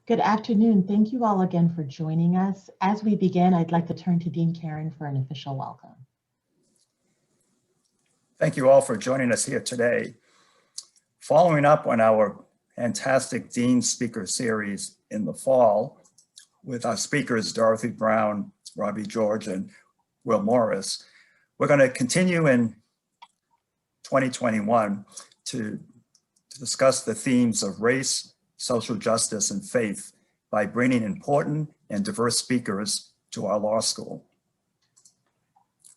Good afternoon. Thank you all again for joining us. As we begin, I'd like to turn to Dean Karen for an official welcome. Thank you all for joining us here today. Following up on our fantastic Dean Speaker series in the fall with our speakers, Dorothy Brown, Robbie George, and Will Morris, we're going to continue in 2021 to discuss the themes of race, social justice, and faith by bringing important and diverse speakers to our law school.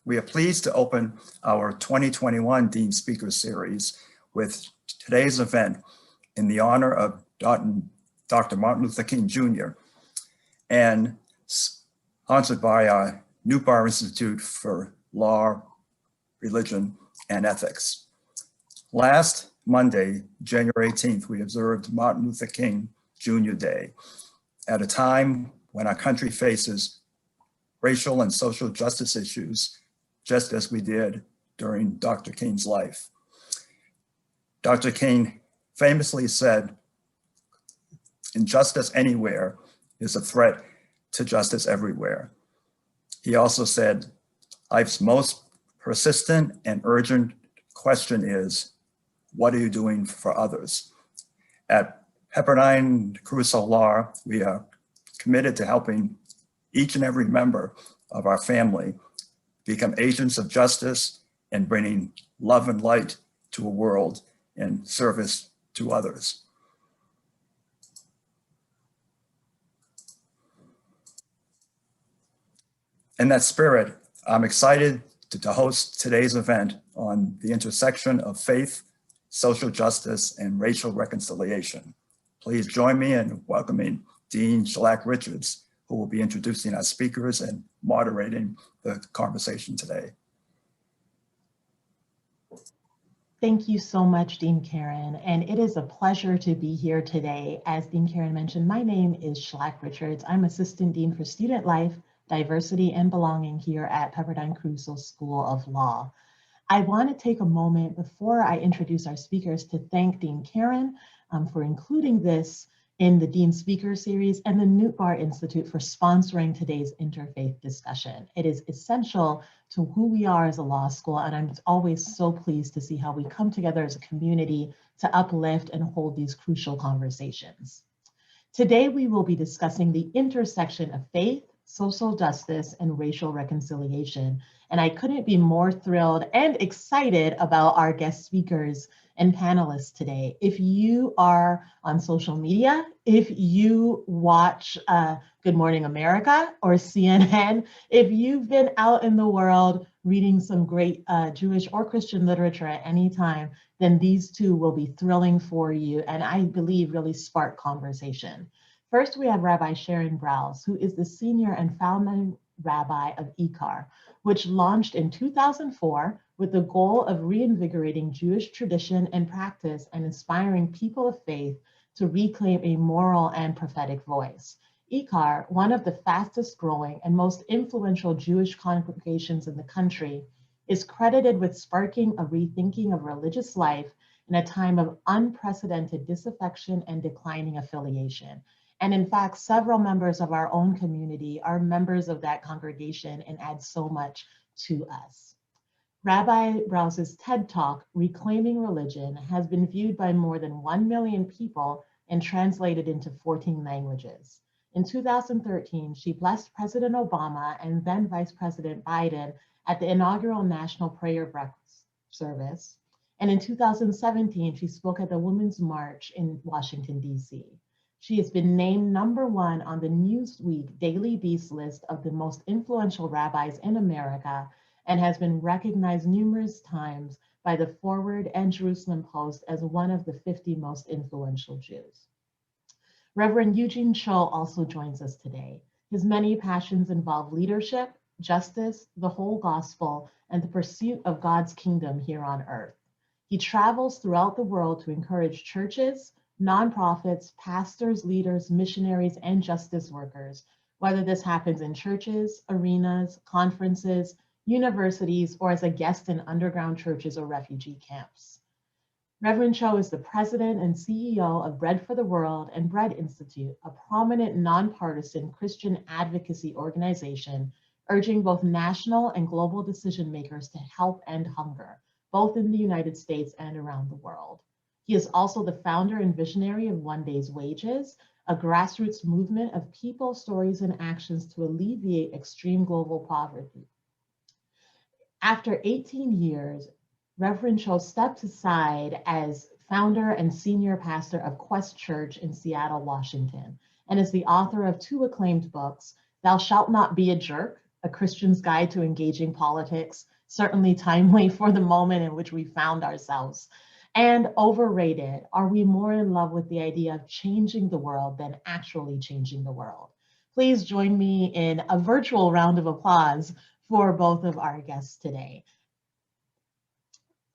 We are pleased to open our 2021 Dean Speaker Series with today's event in the honor of Dr. Martin Luther King Jr. and sponsored by our New Bar Institute for Law, Religion, and Ethics. Last Monday, January 18th, we observed Martin Luther King Jr. Day at a time when our country faces racial and social justice issues, just as we did during Dr. King's life. Dr. King famously said, "Injustice anywhere is a threat to justice everywhere." He also said, "Life's most persistent and urgent question is, what are you doing for others?" At Pepperdine Crusoe Law, we are committed to helping each and every member of our family become agents of justice and bringing love and light to a world in service to others. In that spirit, I'm excited to host today's event on the intersection of faith, social justice, and racial reconciliation. Please join me in welcoming Dean Shellac Richards, who will be introducing our speakers and moderating the conversation today. Thank you so much, Dean Karen. And it is a pleasure to be here today. As Dean Karen mentioned, my name is Shellac Richards. I'm Assistant Dean for Student Life, Diversity, and Belonging here at Pepperdine Crusoe School of Law. I want to take a moment before I introduce our speakers to thank Dean Karen for including this in the Dean Speaker Series and the New Bar Institute for sponsoring today's interfaith discussion. It is essential to who we are as a law school, and I'm always so pleased to see how we come together as a community to uplift and hold these crucial conversations. Today, we will be discussing the intersection of faith, social justice, and racial reconciliation. And I couldn't be more thrilled and excited about our guest speakers and panelists today. If you are on social media, if you watch Good Morning America or CNN, if you've been out in the world reading some great Jewish or Christian literature at any time, then these two will be thrilling for you and I believe really spark conversation. First, we have Rabbi Sharon Browse, who is the senior and founding rabbi of ICAR, which launched in 2004 with the goal of reinvigorating Jewish tradition and practice and inspiring people of faith to reclaim a moral and prophetic voice. ICAR, one of the fastest growing and most influential Jewish congregations in the country, is credited with sparking a rethinking of religious life in a time of unprecedented disaffection and declining affiliation. And in fact, several members of our own community are members of that congregation and add so much to us. Rabbi Browse's TED Talk, Reclaiming Religion, has been viewed by more than 1 million people and translated into 14 languages. In 2013, she blessed President Obama and then Vice President Biden at the inaugural National Prayer Breakfast Service. And in 2017, she spoke at the Women's March in Washington, D.C. She has been named #1 on the Newsweek Daily Beast list of the most influential rabbis in America and has been recognized numerous times by the Forward and Jerusalem Post as one of the 50 most influential Jews. Reverend Eugene also joins us today. His many passions involve leadership, justice, the whole gospel, and the pursuit of God's kingdom here on earth. He travels throughout the world to encourage churches, nonprofits, pastors, leaders, missionaries, and justice workers, whether this happens in churches, arenas, conferences, universities, or as a guest in underground churches or refugee camps. Reverend Cho is the president and CEO of Bread for the World and Bread Institute, a prominent nonpartisan Christian advocacy organization urging both national and global decision makers to help end hunger, both in the United States and around the world. He is also the founder and visionary of One Day's Wages, a grassroots movement of people, stories, and actions to alleviate extreme global poverty. After 18 years, Reverend Cho stepped aside as founder and senior pastor of Quest Church in Seattle, Washington, and is the author of 2 acclaimed books, Thou Shalt Not Be a Jerk, A Christian's Guide to Engaging Politics, certainly timely for the moment in which we found ourselves, and Overrated, Are We More in Love with the Idea of Changing the World Than Actually Changing the World? Please join me in a virtual round of applause for both of our guests today.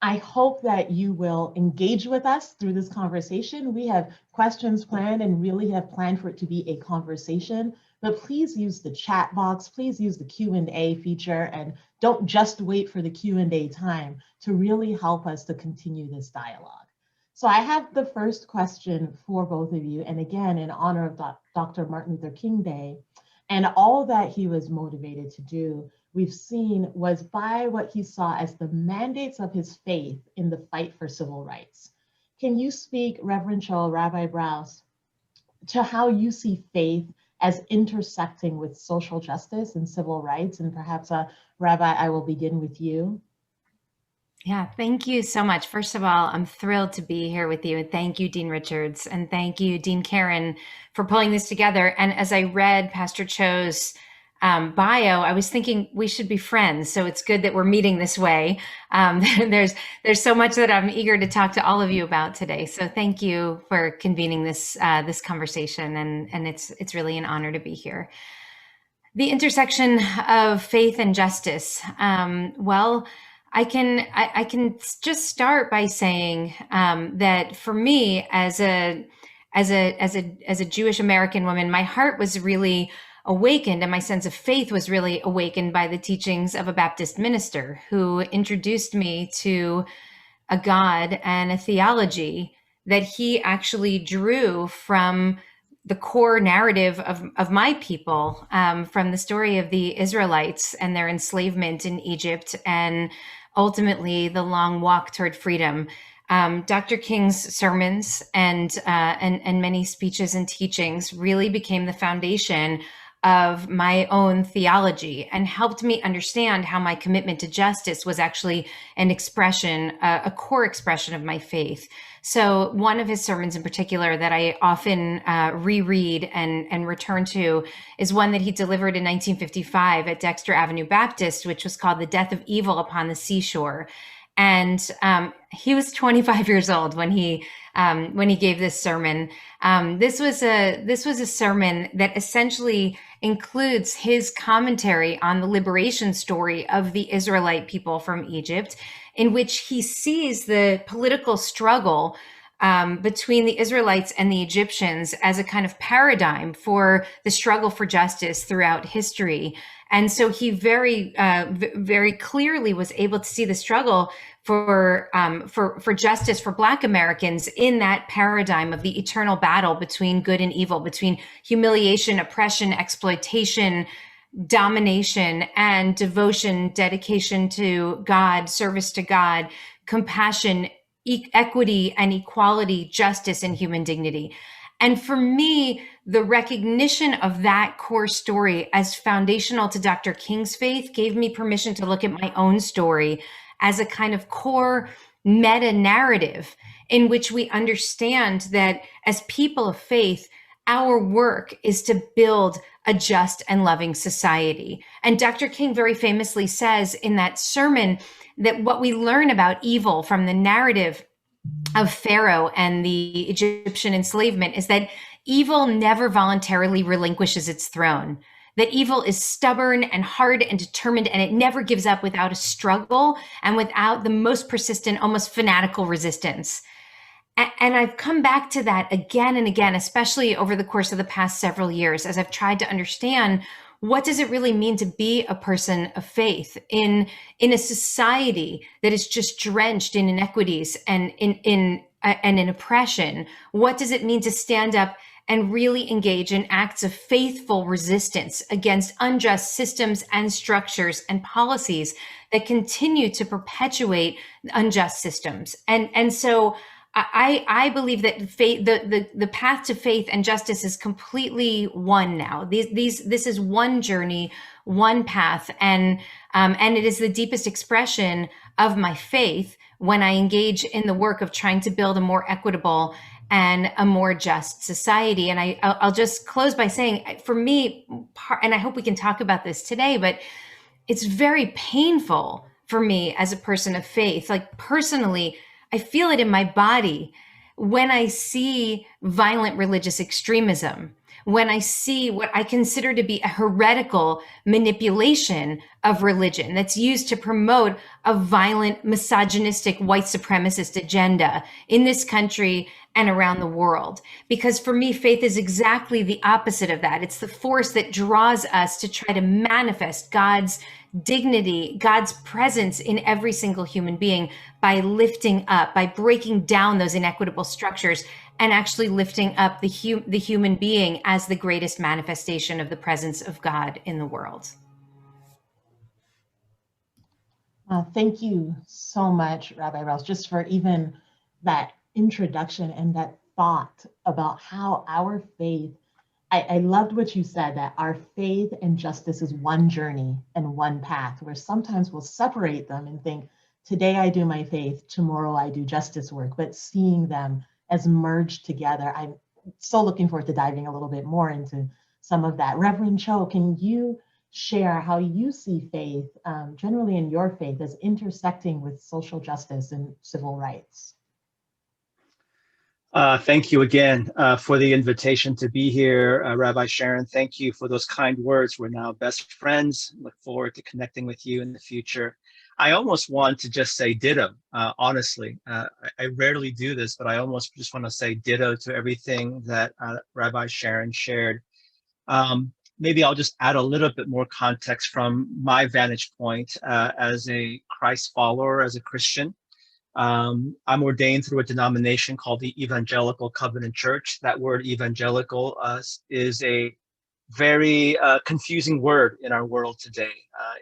I hope that you will engage with us through this conversation. We have questions planned and really have planned for it to be a conversation, but please use the chat box, please use the Q&A feature, and don't just wait for the Q&A time to really help us to continue this dialogue. So I have the first question for both of you, and again, in honor of Dr. Martin Luther King Day, and all that he was motivated to do, we've seen was by what he saw as the mandates of his faith in the fight for civil rights. Can you speak, Reverend Cho, Rabbi Brous, to how you see faith as intersecting with social justice and civil rights? And perhaps, Rabbi, I will begin with you. Yeah, thank you so much. First of all, I'm thrilled to be here with you. And thank you, Dean Richards. And thank you, Dean Karen, for pulling this together. And as I read Pastor Cho's bio, I was thinking we should be friends. So it's good that we're meeting this way. There's so much that I'm eager to talk to all of you about today. So thank you for convening this this conversation. And it's really an honor to be here. The intersection of faith and justice. Well, I can just start by saying that for me, as a Jewish American woman, my heart was really awakened, and my sense of faith was really awakened by the teachings of a Baptist minister who introduced me to a God and a theology that he actually drew from the core narrative of my people, from the story of the Israelites and their enslavement in Egypt, and ultimately the long walk toward freedom. Dr. King's sermons and many speeches and teachings really became the foundation of my own theology and helped me understand how my commitment to justice was actually an expression, a core expression of my faith. So one of his sermons in particular that I often reread and return to is one that he delivered in 1955 at Dexter Avenue Baptist, which was called The Death of Evil Upon the Seashore. And he was 25 years old when he gave this sermon. This was a sermon that essentially includes his commentary on the liberation story of the Israelite people from Egypt, in which he sees the political struggle between the Israelites and the Egyptians as a kind of paradigm for the struggle for justice throughout history. And so he very clearly was able to see the struggle for justice for Black Americans in that paradigm of the eternal battle between good and evil, between humiliation, oppression, exploitation, domination, and devotion, dedication to God, service to God, compassion, equity and equality, justice, and human dignity. And for me, the recognition of that core story as foundational to Dr. King's faith gave me permission to look at my own story as a kind of core meta narrative in which we understand that as people of faith, our work is to build a just and loving society. And Dr. King very famously says in that sermon that what we learn about evil from the narrative of Pharaoh and the Egyptian enslavement is that evil never voluntarily relinquishes its throne, that evil is stubborn and hard and determined, and it never gives up without a struggle and without the most persistent, almost fanatical resistance. And I've come back to that again and again, especially over the course of the past several years, as I've tried to understand what does it really mean to be a person of faith in a society that is just drenched in inequities and in oppression? What does it mean to stand up and really engage in acts of faithful resistance against unjust systems and structures and policies that continue to perpetuate unjust systems? And so I believe that faith, the path to faith and justice is completely one now. This is one journey, one path, and it is the deepest expression of my faith when I engage in the work of trying to build a more equitable and a more just society. And I'll just close by saying, for me, and I hope we can talk about this today, but it's very painful for me as a person of faith. Like, personally, I feel it in my body when I see violent religious extremism, when I see what I consider to be a heretical manipulation of religion that's used to promote a violent, misogynistic, white supremacist agenda in this country and around the world. Because for me, faith is exactly the opposite of that. It's the force that draws us to try to manifest God's dignity, God's presence in every single human being by lifting up, by breaking down those inequitable structures and actually lifting up the human being as the greatest manifestation of the presence of God in the world. Thank you so much, Rabbi Rouse, just for even that introduction and that thought about how our faith, I loved what you said, that our faith and justice is one journey and one path, where sometimes we'll separate them and think, today I do my faith, tomorrow I do justice work, but seeing them as merged together. I'm so looking forward to diving a little bit more into some of that. Reverend Cho, can you share how you see faith, generally in your faith, as intersecting with social justice and civil rights? Thank you again for the invitation to be here, Rabbi Sharon. Thank you for those kind words. We're now best friends. Look forward to connecting with you in the future. I almost want to just say ditto, honestly. I rarely do this, but I almost just want to say ditto to everything that Rabbi Sharon shared. Maybe I'll just add a little bit more context from my vantage point as a Christ follower, as a Christian. I'm ordained through a denomination called the Evangelical Covenant Church. That word evangelical is a very confusing word in our world today.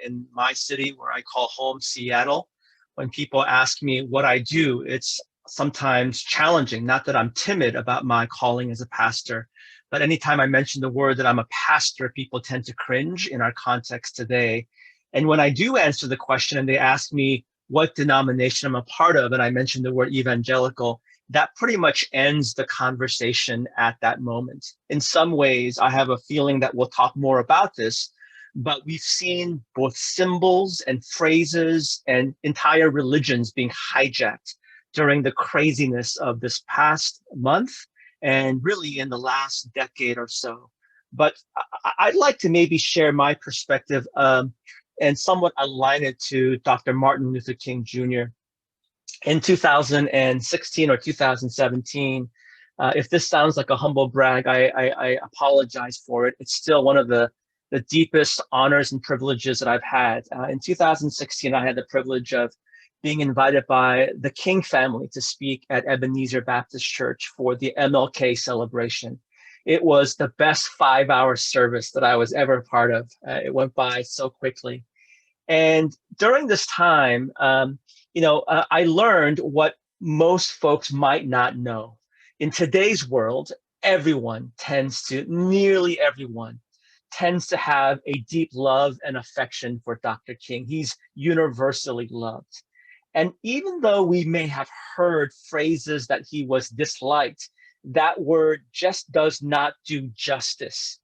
In my city, where I call home, Seattle, when people ask me what I do, it's sometimes challenging. Not that I'm timid about my calling as a pastor, but anytime I mention the word that I'm a pastor, people tend to cringe in our context today. And when I do answer the question and they ask me what denomination I'm a part of, and I mentioned the word evangelical, that pretty much ends the conversation at that moment. In some ways, I have a feeling that we'll talk more about this, but we've seen both symbols and phrases and entire religions being hijacked during the craziness of this past month and really in the last decade or so. But I'd like to maybe share my perspective and somewhat align it to Dr. Martin Luther King Jr. In 2016 or 2017, if this sounds like a humble brag, I apologize for it. It's still one of the deepest honors and privileges that I've had. In 2016, I had the privilege of being invited by the King family to speak at Ebenezer Baptist Church for the MLK celebration. It was the best 5-hour service that I was ever a part of. It went by so quickly. And during this time, I learned what most folks might not know. In today's world, nearly everyone tends to have a deep love and affection for Dr. King. He's universally loved. And even though we may have heard phrases that he was disliked, that word just does not do justice.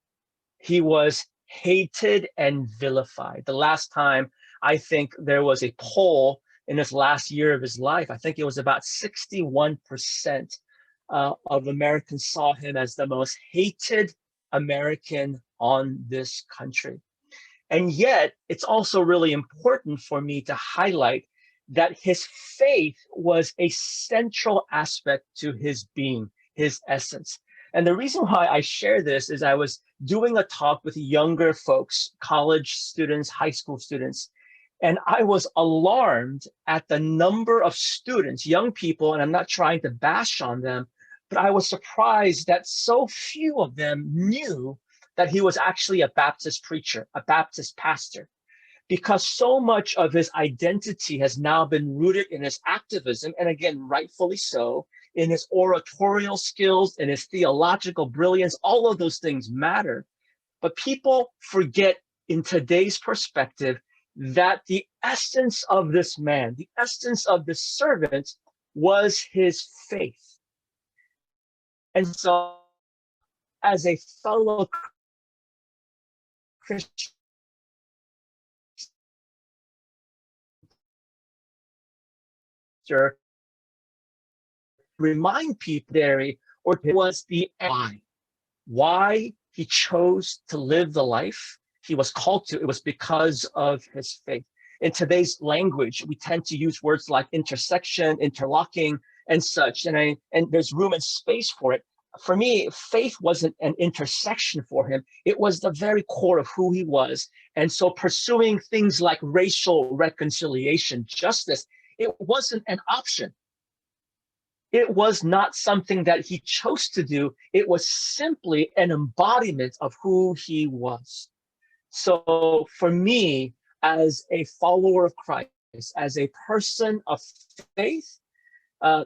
He was hated and vilified. The last time I think there was a poll in his last year of his life, I think it was about 61% of Americans saw him as the most hated American on this country. And yet, it's also really important for me to highlight that his faith was a central aspect to his being, his essence. And the reason why I share this is I was doing a talk with younger folks, college students, high school students, and I was alarmed at the number of students, young people, and I'm not trying to bash on them, but I was surprised that so few of them knew that he was actually a Baptist preacher, a Baptist pastor, because so much of his identity has now been rooted in his activism, and again, rightfully so, in his oratorial skills, in his theological brilliance. All of those things matter. But people forget in today's perspective that the essence of this man, the essence of this servant was his faith. And so as a fellow Christian, remind people there, or was the why he chose to live the life he was called to. It was because of his faith. In today's language, we tend to use words like intersection, interlocking, and such, and there's room and space for it. For me, faith wasn't an intersection for him. It was the very core of who he was. And so pursuing things like racial reconciliation, justice, it wasn't an option. It was not something that he chose to do. It was simply an embodiment of who he was. So for me, as a follower of Christ, as a person of faith,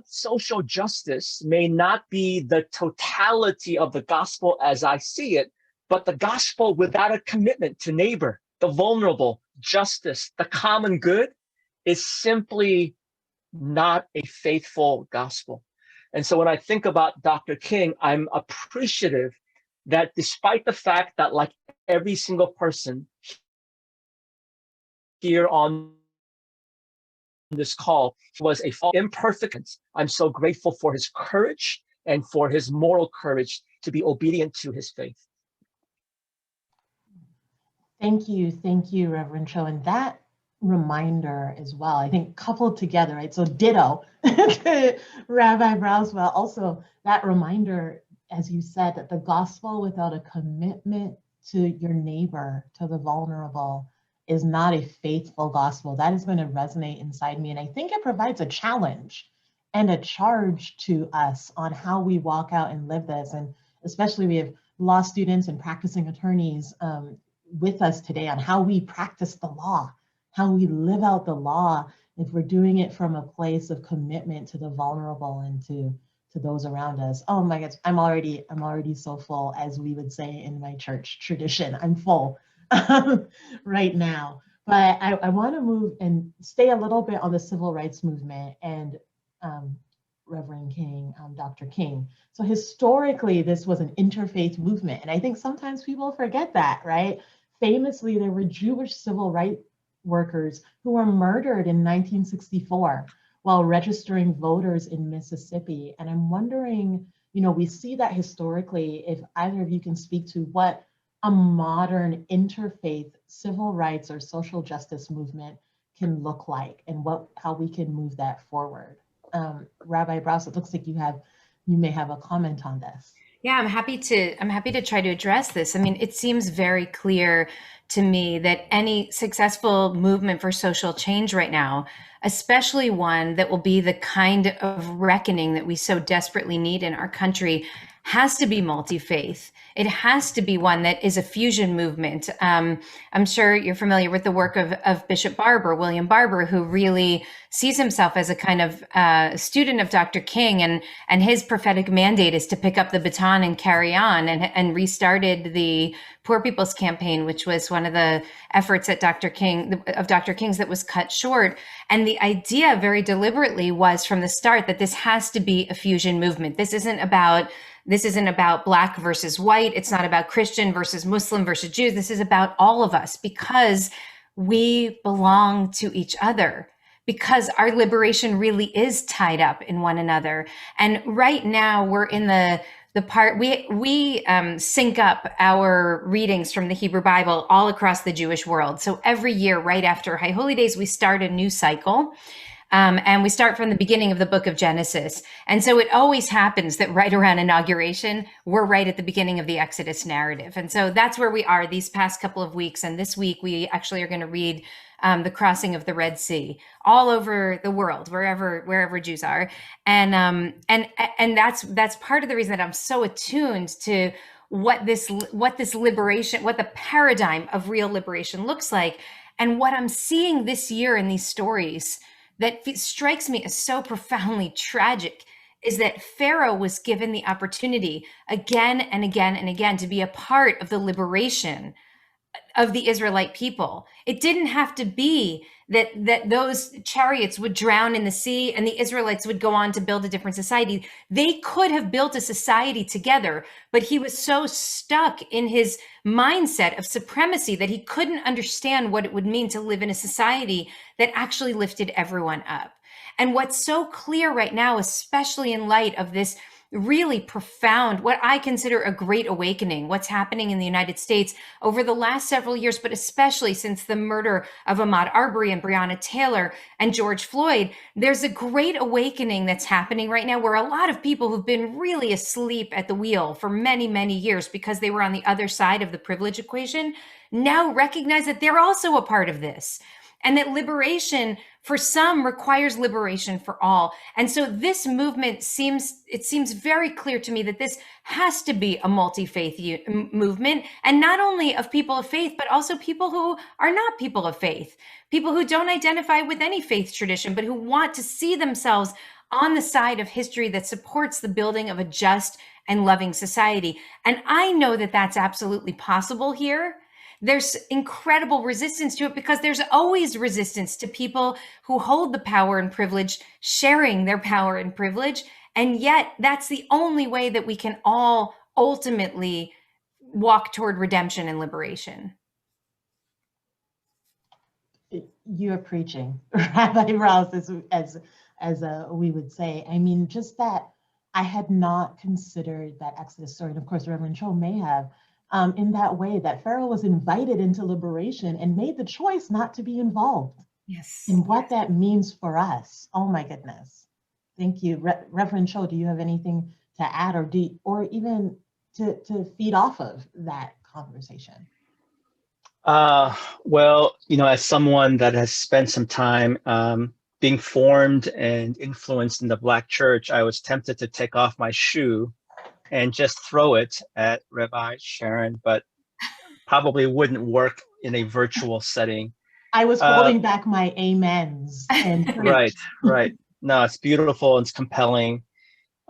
social justice may not be the totality of the gospel as I see it, but the gospel without a commitment to neighbor, the vulnerable, justice, the common good is simply not a faithful gospel. And so when I think about Dr. King, I'm appreciative that despite the fact that, like every single person here on this call, was a imperfect, I'm so grateful for his courage and for his moral courage to be obedient to his faith. Thank you, Reverend Cho. And that reminder as well, I think coupled together, right? So ditto to Rabbi Browswell. Also, that reminder, as you said, that the gospel without a commitment to your neighbor, to the vulnerable, is not a faithful gospel. That is going to resonate inside me. And I think it provides a challenge and a charge to us on how we walk out and live this. And especially we have law students and practicing attorneys with us today on how we practice the law, how we live out the law, if we're doing it from a place of commitment to the vulnerable and to those around us. Oh my gosh, I'm already so full, as we would say in my church tradition. I'm full right now. But I want to move and stay a little bit on the civil rights movement and Reverend King, Dr. King. So historically, this was an interfaith movement. And I think sometimes people forget that, right? Famously, there were Jewish civil rights workers who were murdered in 1964 while registering voters in Mississippi. And I'm wondering, we see that historically, if either of you can speak to what a modern interfaith civil rights or social justice movement can look like and how we can move that forward. Rabbi Browse, it looks like you may have a comment on this. Yeah, I'm happy to try to address this. I mean, it seems very clear to me that any successful movement for social change right now, especially one that will be the kind of reckoning that we so desperately need in our country, has to be multi-faith. It has to be one that is a fusion movement. I'm sure you're familiar with the work of Bishop Barber, William Barber, who really sees himself as a kind of student of Dr. King, and his prophetic mandate is to pick up the baton and carry on, and restarted the Poor People's Campaign, which was one of the efforts at Dr. King's that was cut short. And the idea very deliberately was from the start that this has to be a fusion movement. This isn't about Black versus white. It's not about Christian versus Muslim versus Jews. This is about all of us, because we belong to each other, because our liberation really is tied up in one another. And right now we're in the part, we sync up our readings from the Hebrew Bible all across the Jewish world. So every year, right after High Holy Days, we start a new cycle. And we start from the beginning of the book of Genesis. And so it always happens that right around inauguration, we're right at the beginning of the Exodus narrative. And so that's where we are these past couple of weeks. And this week, we actually are going to read the crossing of the Red Sea all over the world, wherever Jews are. And that's part of the reason that I'm so attuned to what this liberation, what the paradigm of real liberation looks like. And what I'm seeing this year in these stories that strikes me as so profoundly tragic is that Pharaoh was given the opportunity again and again and again to be a part of the liberation of the Israelite people. It didn't have to be that those chariots would drown in the sea and the Israelites would go on to build a different society. They could have built a society together, but he was so stuck in his mindset of supremacy that he couldn't understand what it would mean to live in a society that actually lifted everyone up. And what's so clear right now, especially in light of this really profound, what I consider a great awakening, what's happening in the United States over the last several years, but especially since the murder of Ahmaud Arbery and Breonna Taylor and George Floyd, there's a great awakening that's happening right now where a lot of people who've been really asleep at the wheel for many, many years because they were on the other side of the privilege equation now recognize that they're also a part of this. And that liberation for some requires liberation for all. And so this movement seems very clear to me that this has to be a multi-faith movement, and not only of people of faith, but also people who are not people of faith, people who don't identify with any faith tradition, but who want to see themselves on the side of history that supports the building of a just and loving society. And I know that that's absolutely possible here. There's incredible resistance to it because there's always resistance to people who hold the power and privilege, sharing their power and privilege. And yet that's the only way that we can all ultimately walk toward redemption and liberation. You're preaching, Rabbi Rouse, as we would say. I mean, just that I had not considered that Exodus story, and of course, Reverend Cho may have, in that way, that Pharaoh was invited into liberation and made the choice not to be involved. Yes. And what that means for us. Oh my goodness. Thank you. Reverend Cho, do you have anything to add or even to feed off of that conversation? Well, as someone that has spent some time being formed and influenced in the Black church, I was tempted to take off my shoe and just throw it at Rabbi Sharon, but probably wouldn't work in a virtual setting. I was holding back my amens. Right. No, it's beautiful and it's compelling.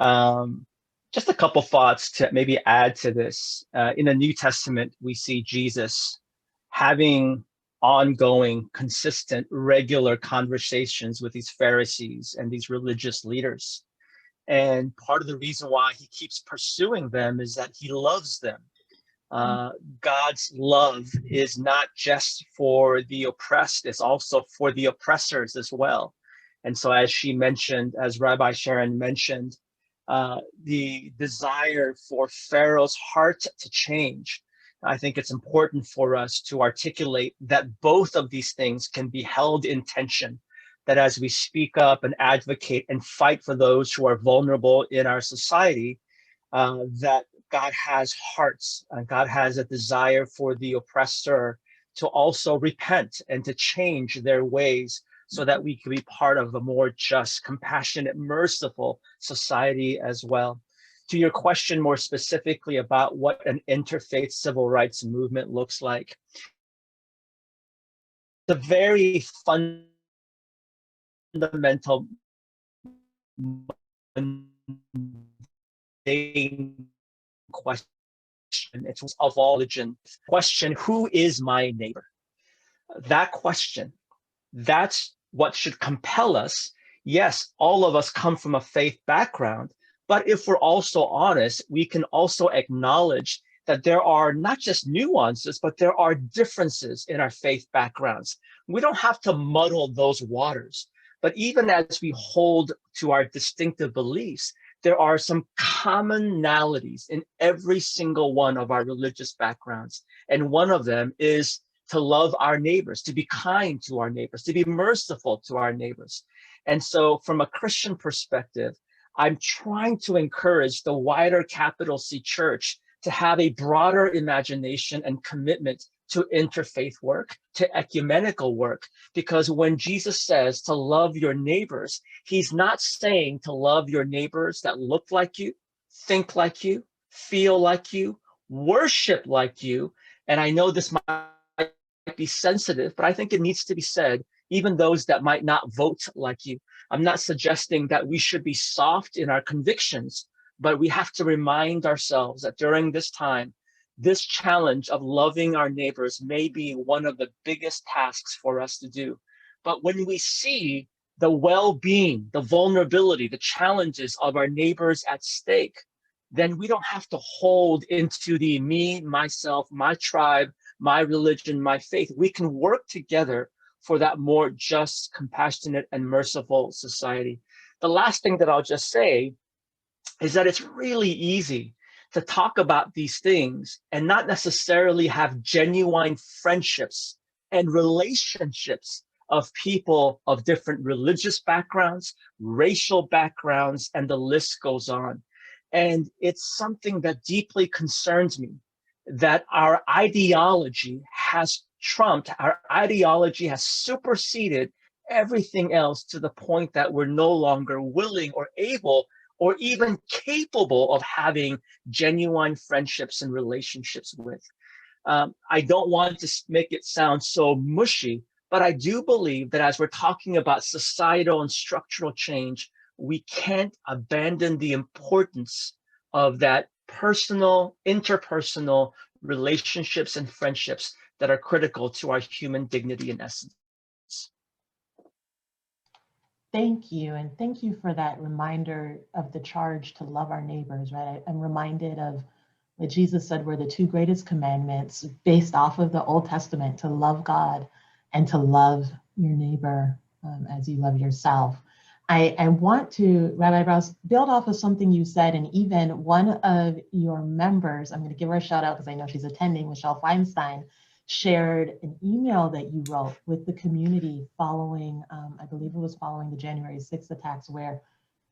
Just a couple thoughts to maybe add to this. In the New Testament, we see Jesus having ongoing, consistent, regular conversations with these Pharisees and these religious leaders. And part of the reason why he keeps pursuing them is that he loves them. God's love is not just for the oppressed, it's also for the oppressors as well. And so as Rabbi Sharon mentioned, the desire for Pharaoh's heart to change, I think it's important for us to articulate that both of these things can be held in tension. That as we speak up and advocate and fight for those who are vulnerable in our society, that God has hearts and God has a desire for the oppressor to also repent and to change their ways so that we can be part of a more just, compassionate, merciful society as well. To your question more specifically about what an interfaith civil rights movement looks like, the very fundamental question, it's of all religion, question, who is my neighbor? That question, that's what should compel us. Yes, all of us come from a faith background, but if we're also honest, we can also acknowledge that there are not just nuances, but there are differences in our faith backgrounds. We don't have to muddle those waters. But even as we hold to our distinctive beliefs, there are some commonalities in every single one of our religious backgrounds. And one of them is to love our neighbors, to be kind to our neighbors, to be merciful to our neighbors. And so from a Christian perspective, I'm trying to encourage the wider capital C church to have a broader imagination and commitment to interfaith work, to ecumenical work, because when Jesus says to love your neighbors, he's not saying to love your neighbors that look like you, think like you, feel like you, worship like you. And I know this might be sensitive, but I think it needs to be said, even those that might not vote like you. I'm not suggesting that we should be soft in our convictions, but we have to remind ourselves that during this time, this challenge of loving our neighbors may be one of the biggest tasks for us to do. But when we see the well-being, the vulnerability, the challenges of our neighbors at stake, then we don't have to hold into the me, myself, my tribe, my religion, my faith. We can work together for that more just, compassionate, and merciful society. The last thing that I'll just say is that it's really easy to talk about these things and not necessarily have genuine friendships and relationships of people of different religious backgrounds, racial backgrounds, and the list goes on. And it's something that deeply concerns me, that our ideology has trumped, our ideology has superseded everything else to the point that we're no longer willing or able or even capable of having genuine friendships and relationships with. I don't want to make it sound so mushy, but I do believe that as we're talking about societal and structural change, we can't abandon the importance of that personal, interpersonal relationships and friendships that are critical to our human dignity and essence. Thank you. And thank you for that reminder of the charge to love our neighbors, right? I'm reminded of what Jesus said were the two greatest commandments based off of the Old Testament, to love God and to love your neighbor as you love yourself. I want to, Rabbi Brous, build off of something you said, and even one of your members, I'm going to give her a shout out because I know she's attending, Michelle Feinstein, shared an email that you wrote with the community following, I believe it was following the January 6th attacks, where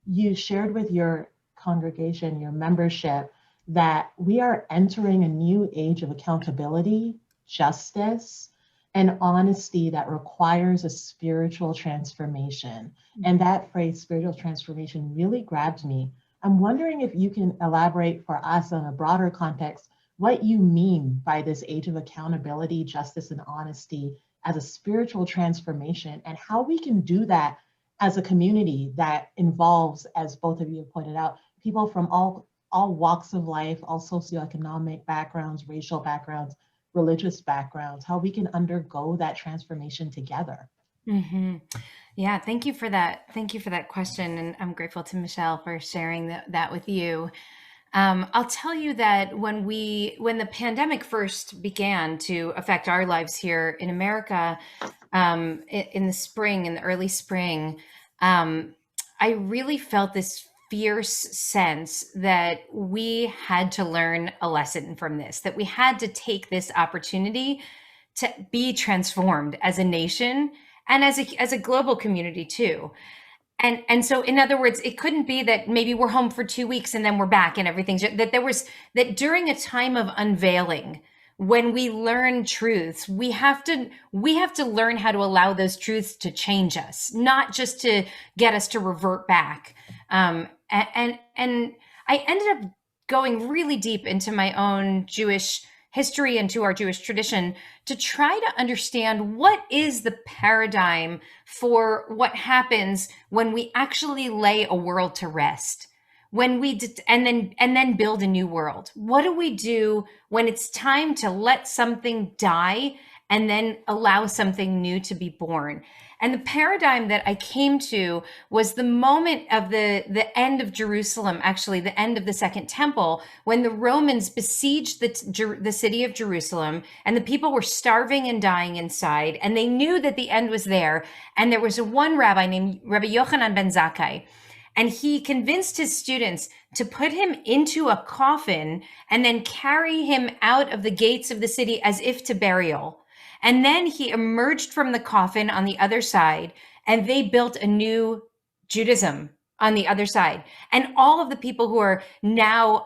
you shared with your congregation, your membership, that we are entering a new age of accountability, justice, and honesty that requires a spiritual transformation. And that phrase, spiritual transformation, really grabbed me. I'm wondering if you can elaborate for us on a broader context what you mean by this age of accountability, justice, and honesty as a spiritual transformation, and how we can do that as a community that involves, as both of you have pointed out, people from all walks of life, all socioeconomic backgrounds, racial backgrounds, religious backgrounds, how we can undergo that transformation together. Mm-hmm. Yeah, thank you for that. Thank you for that question. And I'm grateful to Michelle for sharing that with you. I'll tell you that when the pandemic first began to affect our lives here in America, in the early spring, I really felt this fierce sense that we had to learn a lesson from this, that we had to take this opportunity to be transformed as a nation and as a global community too. And so, in other words, it couldn't be that maybe we're home for 2 weeks and then we're back and everything's that during a time of unveiling, when we learn truths, we have to learn how to allow those truths to change us, not just to get us to revert back. And I ended up going really deep into my own Jewish history and to our Jewish tradition to try to understand what is the paradigm for what happens when we actually lay a world to rest, when we and then build a new world. What do we do when it's time to let something die and then allow something new to be born? And the paradigm that I came to was the moment of the end of Jerusalem, actually the end of the Second Temple, when the Romans besieged the city of Jerusalem, and the people were starving and dying inside, and they knew that the end was there. And there was one rabbi named Rabbi Yochanan ben Zakkai, and he convinced his students to put him into a coffin and then carry him out of the gates of the city as if to burial. And then he emerged from the coffin on the other side, and they built a new Judaism on the other side. And all of the people who are now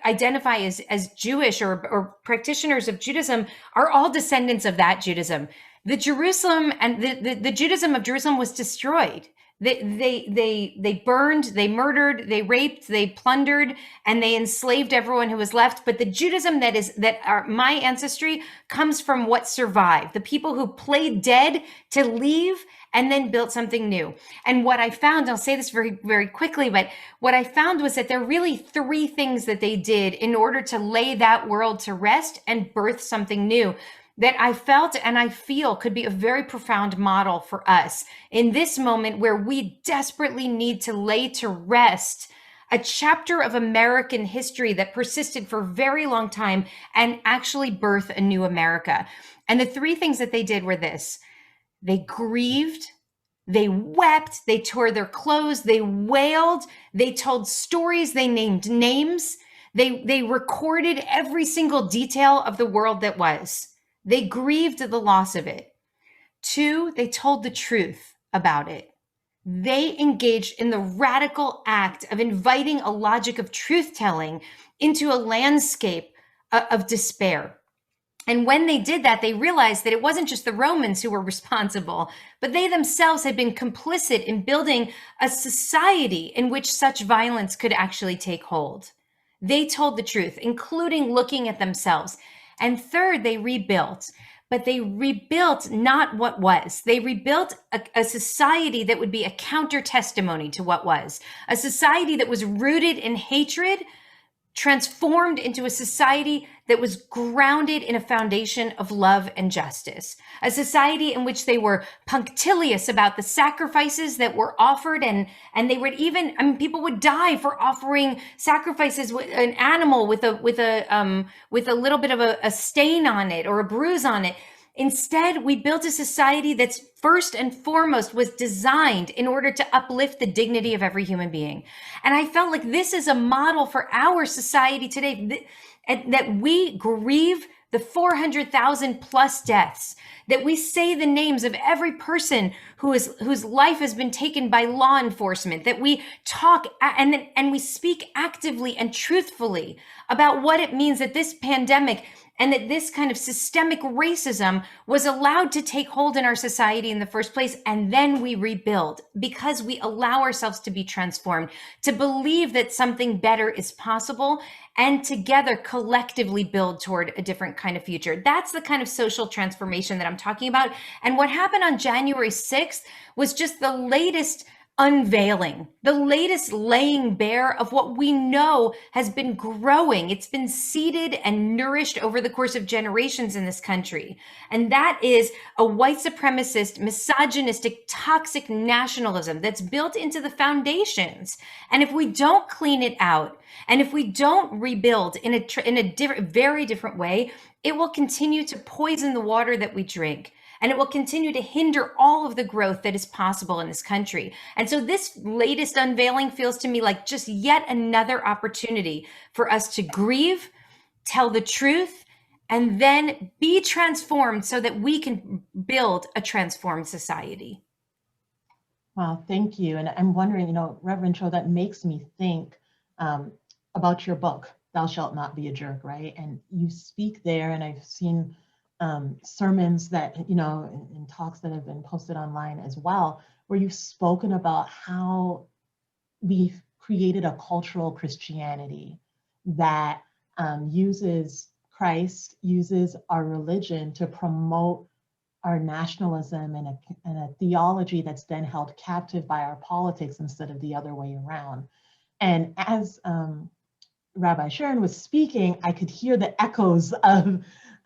identify as Jewish or practitioners of Judaism are all descendants of that Judaism. The Jerusalem and the Judaism of Jerusalem was destroyed. They burned, they murdered, they raped, they plundered, and they enslaved everyone who was left. But the Judaism that are my ancestry comes from what survived. The people who played dead to leave and then built something new. And what I found, I'll say this very, very quickly, but what I found was that there are really three things that they did in order to lay that world to rest and birth something new that I felt and I feel could be a very profound model for us in this moment where we desperately need to lay to rest a chapter of American history that persisted for a very long time and actually birth a new America. And the three things that they did were this: they grieved, they wept, they tore their clothes, they wailed, they told stories, they named names, they recorded every single detail of the world that was. They grieved the loss of it. 2, they told the truth about it. They engaged in the radical act of inviting a logic of truth-telling into a landscape of despair. And when they did that, they realized that it wasn't just the Romans who were responsible, but they themselves had been complicit in building a society in which such violence could actually take hold. They told the truth, including looking at themselves. And third, they rebuilt. But they rebuilt not what was. They rebuilt a society that would be a counter testimony to what was. A society that was rooted in hatred, transformed into a society that was grounded in a foundation of love and justice, a society in which they were punctilious about the sacrifices that were offered, and they would even, I mean, people would die for offering sacrifices with an animal with a little bit of a stain on it or a bruise on it. Instead, we built a society that's first and foremost was designed in order to uplift the dignity of every human being. And I felt like this is a model for our society today, that we grieve the 400,000 plus deaths, that we say the names of every person whose life has been taken by law enforcement, that we talk and we speak actively and truthfully about what it means that this pandemic and that this kind of systemic racism was allowed to take hold in our society in the first place. And then we rebuild because we allow ourselves to be transformed, to believe that something better is possible, and together collectively build toward a different kind of future. That's the kind of social transformation that I'm talking about. And what happened on January 6th was just the latest unveiling, the latest laying bare of what we know has been growing. It's been seeded and nourished over the course of generations in this country. And that is a white supremacist, misogynistic, toxic nationalism that's built into the foundations. And if we don't clean it out, and if we don't rebuild in a very different way, it will continue to poison the water that we drink. And it will continue to hinder all of the growth that is possible in this country. And so this latest unveiling feels to me like just yet another opportunity for us to grieve, tell the truth, and then be transformed so that we can build a transformed society. Wow, thank you. And I'm wondering, Reverend Cho, that makes me think about your book, Thou Shalt Not Be a Jerk, right? And you speak there, and I've seen sermons that, in talks that have been posted online as well, where you've spoken about how we've created a cultural Christianity that uses Christ, uses our religion to promote our nationalism and a theology that's then held captive by our politics instead of the other way around. And as Rabbi Sharon was speaking, I could hear the echoes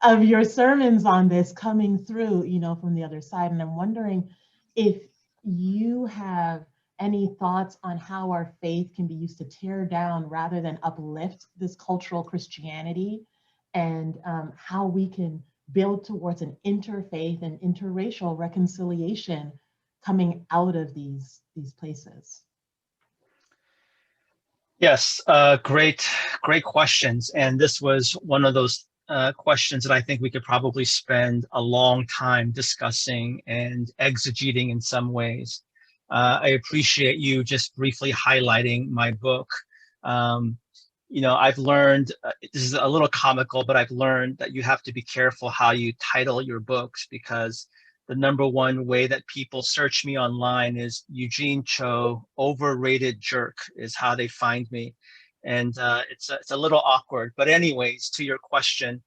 of your sermons on this coming through, from the other side. And I'm wondering if you have any thoughts on how our faith can be used to tear down rather than uplift this cultural Christianity, and how we can build towards an interfaith and interracial reconciliation coming out of these places. Yes, great questions. And this was one of those questions that I think we could probably spend a long time discussing and exegeting in some ways. I appreciate you just briefly highlighting my book. I've learned, this is a little comical, but I've learned that you have to be careful how you title your books, because the number one way that people search me online is Eugene Cho, overrated jerk, is how they find me. And it's a little awkward. But anyways, to your question,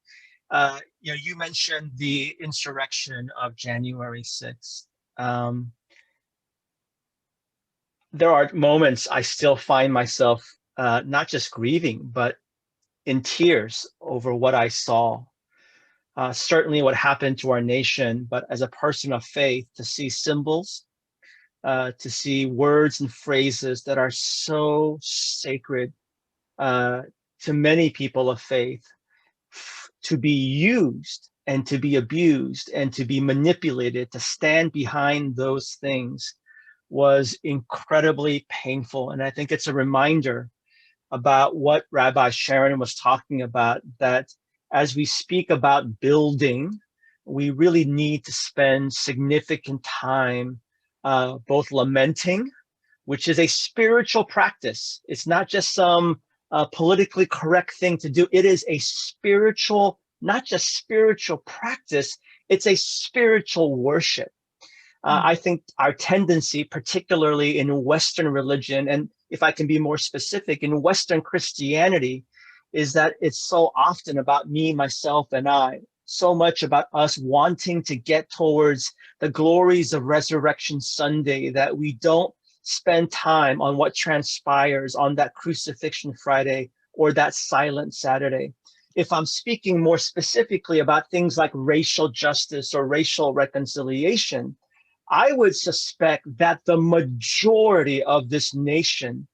you mentioned the insurrection of January 6th. There are moments I still find myself not just grieving, but in tears over what I saw. Certainly what happened to our nation, but as a person of faith, to see symbols, to see words and phrases that are so sacred to many people of faith, to be used and to be abused and to be manipulated, to stand behind those things was incredibly painful. And I think it's a reminder about what Rabbi Sharon was talking about, that as we speak about building, we really need to spend significant time both lamenting, which is a spiritual practice. It's not just some politically correct thing to do. It is a spiritual, not just spiritual practice, it's a spiritual worship. I think our tendency, particularly in Western religion, and if I can be more specific, in Western Christianity, is that it's so often about me, myself, and I, so much about us wanting to get towards the glories of Resurrection Sunday that we don't spend time on what transpires on that Crucifixion Friday or that Silent Saturday. If I'm speaking more specifically about things like racial justice or racial reconciliation, I would suspect that the majority of this nation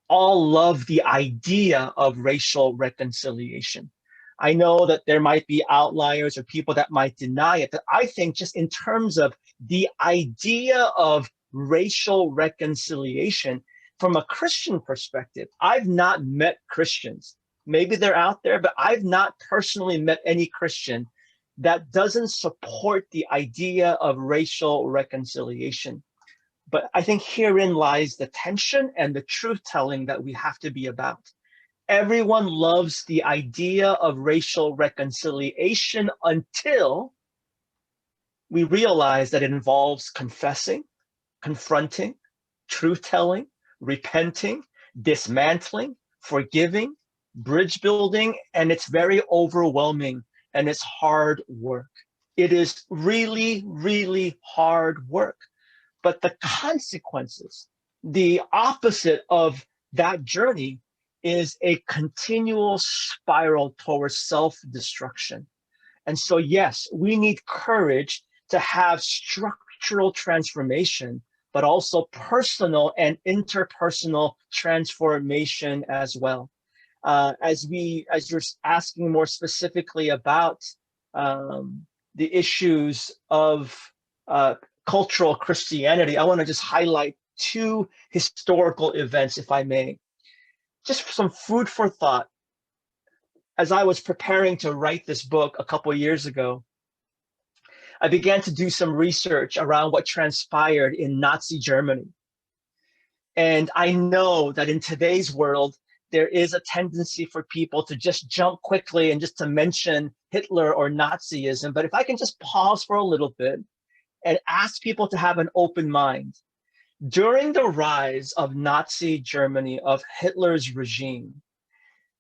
all love the idea of racial reconciliation. I know that there might be outliers or people that might deny it, but I think just in terms of the idea of racial reconciliation from a Christian perspective, I've not met Christians. Maybe they're out there, but I've not personally met any Christian that doesn't support the idea of racial reconciliation. But I think herein lies the tension and the truth telling that we have to be about. Everyone loves the idea of racial reconciliation until we realize that it involves confessing, confronting, truth telling, repenting, dismantling, forgiving, bridge building, and it's very overwhelming. And it's hard work. It is really, really hard work. But the consequences, the opposite of that journey, is a continual spiral towards self-destruction. And so, yes, we need courage to have structural transformation, but also personal and interpersonal transformation as well. As you're asking more specifically about the issues of cultural Christianity, I want to just highlight two historical events, if I may. Just some food for thought. As I was preparing to write this book a couple of years ago, I began to do some research around what transpired in Nazi Germany. And I know that in today's world, there is a tendency for people to just jump quickly and just to mention Hitler or Nazism. But if I can just pause for a little bit and ask people to have an open mind. During the rise of Nazi Germany, of Hitler's regime,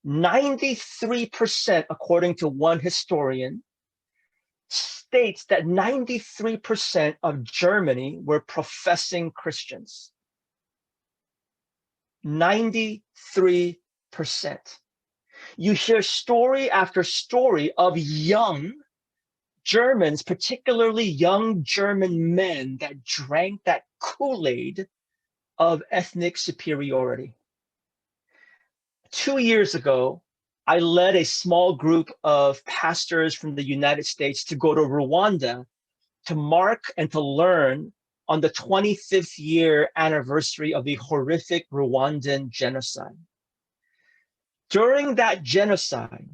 93%, according to one historian, states that 93% of Germany were professing Christians. 93%. You hear story after story of young Germans, particularly young German men, that drank that Kool-Aid of ethnic superiority. 2 years ago, I led a small group of pastors from the United States to go to Rwanda to mark and to learn on the 25th year anniversary of the horrific Rwandan genocide. During that genocide,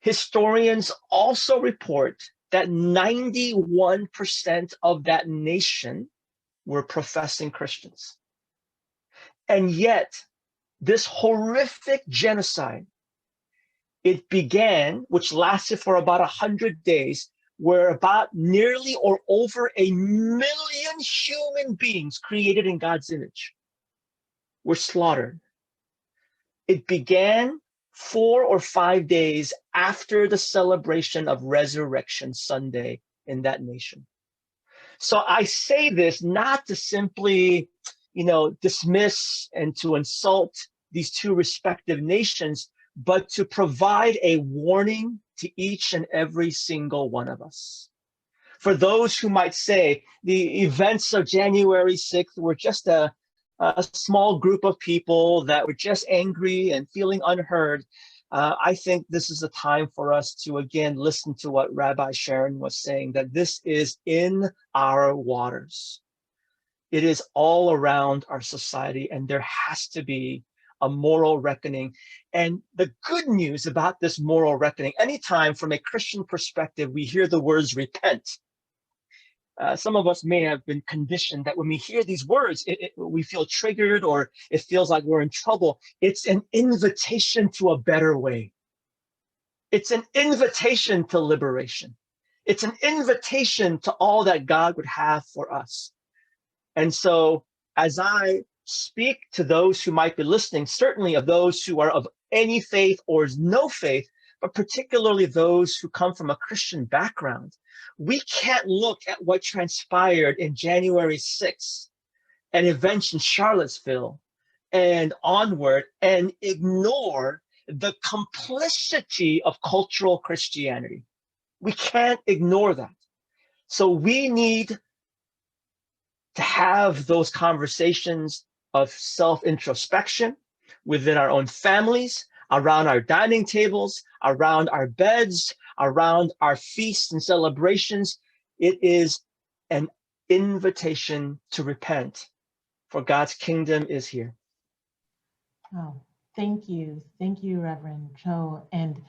Historians also report that 91% of that nation were professing Christians. And yet, this horrific genocide, it began, which lasted for about 100 days, where about nearly or over 1 million human beings created in God's image were slaughtered. It began 4 or 5 days after the celebration of Resurrection Sunday in that nation. So I say this not to simply, dismiss and to insult these two respective nations, but to provide a warning to each and every single one of us. For those who might say the events of January 6th were just a small group of people that were just angry and feeling unheard, I think this is a time for us to again listen to what Rabbi Sharon was saying, that this is in our waters. It is all around our society, and there has to be a moral reckoning. And the good news about this moral reckoning, anytime from a Christian perspective, we hear the words repent. Some of us may have been conditioned that when we hear these words, we feel triggered or it feels like we're in trouble. It's an invitation to a better way. It's an invitation to liberation. It's an invitation to all that God would have for us. And so as I speak to those who might be listening, certainly of those who are of any faith or no faith, but particularly those who come from a Christian background, we can't look at what transpired in January 6th and events in Charlottesville and onward and ignore the complicity of cultural Christianity. We can't ignore that. So we need to have those conversations of self-introspection within our own families, around our dining tables, around our beds, around our feasts and celebrations. It is an invitation to repent, for God's kingdom is here. Oh, thank you. Thank you, Reverend Cho and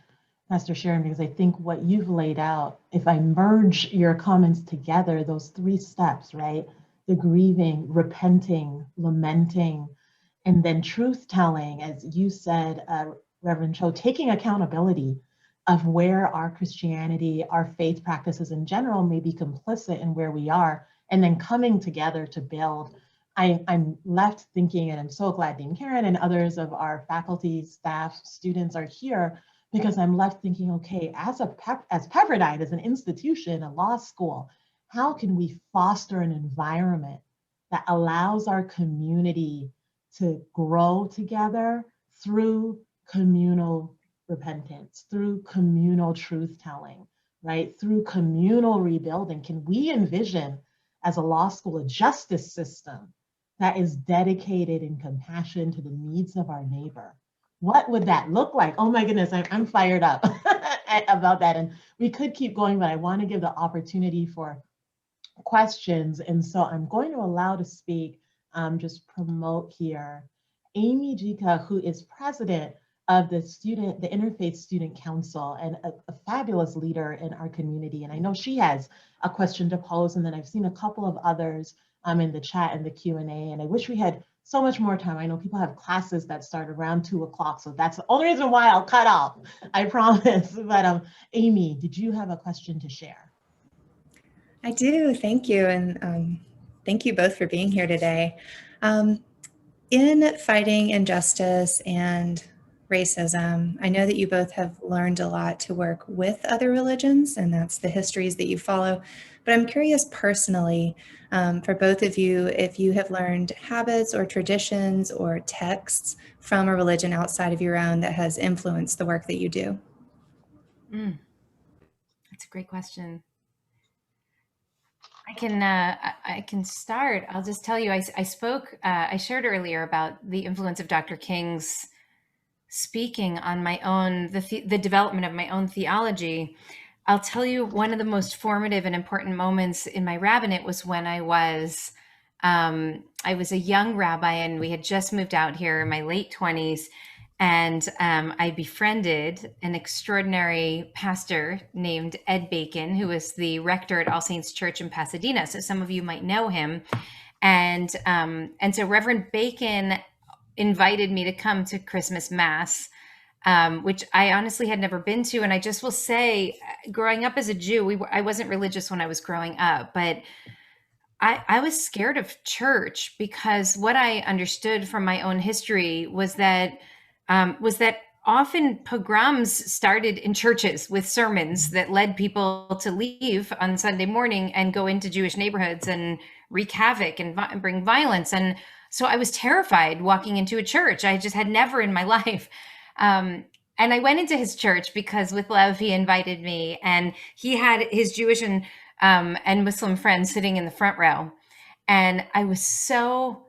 Pastor Sharon, because I think what you've laid out, if I merge your comments together, those 3 steps, right? The grieving, repenting, lamenting, and then truth telling, as you said, Reverend Cho, taking accountability of where our Christianity, our faith practices in general may be complicit in where we are, and then coming together to build. I'm left thinking, and I'm so glad Dean Karen and others of our faculty, staff, students are here, because I'm left thinking, okay, as Pepperdine, as an institution, a law school, how can we foster an environment that allows our community to grow together through communal repentance, through communal truth telling, right? Through communal rebuilding? Can we envision, as a law school, a justice system that is dedicated in compassion to the needs of our neighbor? What would that look like? Oh my goodness, I'm fired up about that. And we could keep going, but I want to give the opportunity for questions. And so I'm going to allow to speak, just promote here, Amy Jika, who is president of the Interfaith Student Council and a fabulous leader in our community. And I know she has a question to pose, and then I've seen a couple of others in the chat and the Q&A, and I wish we had so much more time. I know people have classes that start around 2 o'clock, so that's the only reason why I'll cut off, I promise. But Amy, did you have a question to share? I do, thank you. And thank you both for being here today. In fighting injustice and racism, I know that you both have learned a lot to work with other religions, and that's the histories that you follow. But I'm curious personally, for both of you, if you have learned habits or traditions or texts from a religion outside of your own that has influenced the work that you do. That's a great question. I can start. I'll just tell you, I shared earlier about the influence of Dr. King's speaking on my own, the development of my own theology. I'll tell you, one of the most formative and important moments in my rabbinate was when I was a young rabbi, and we had just moved out here in my late 20s. And I befriended an extraordinary pastor named Ed Bacon, who was the rector at All Saints Church in Pasadena. So some of you might know him. And so Reverend Bacon invited me to come to Christmas Mass, which I honestly had never been to. And I just will say, growing up as a Jew, I wasn't religious when I was growing up, but I was scared of church because what I understood from my own history was that often pogroms started in churches with sermons that led people to leave on Sunday morning and go into Jewish neighborhoods and wreak havoc and bring violence. And so I was terrified walking into a church. I just had never in my life. And I went into his church because with love, he invited me, and he had his Jewish and Muslim friends sitting in the front row. And I was so